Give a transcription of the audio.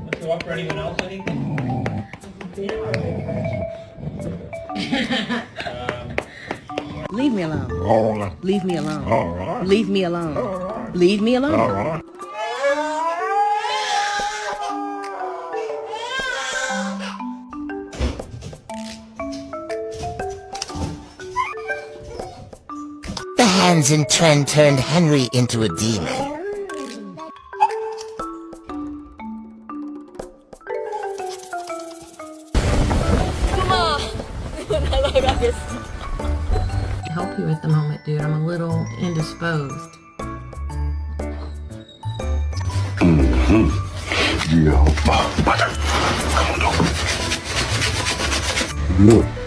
Let's go up for anyone else, anything? Leave me alone. All right. Leave me alone. All right. Leave me alone. All right. Leave me alone. All right. The Hansen trend turned Henry into a demon. Help you at the moment, dude. I'm a little indisposed. Yeah. Come on, dog. Look.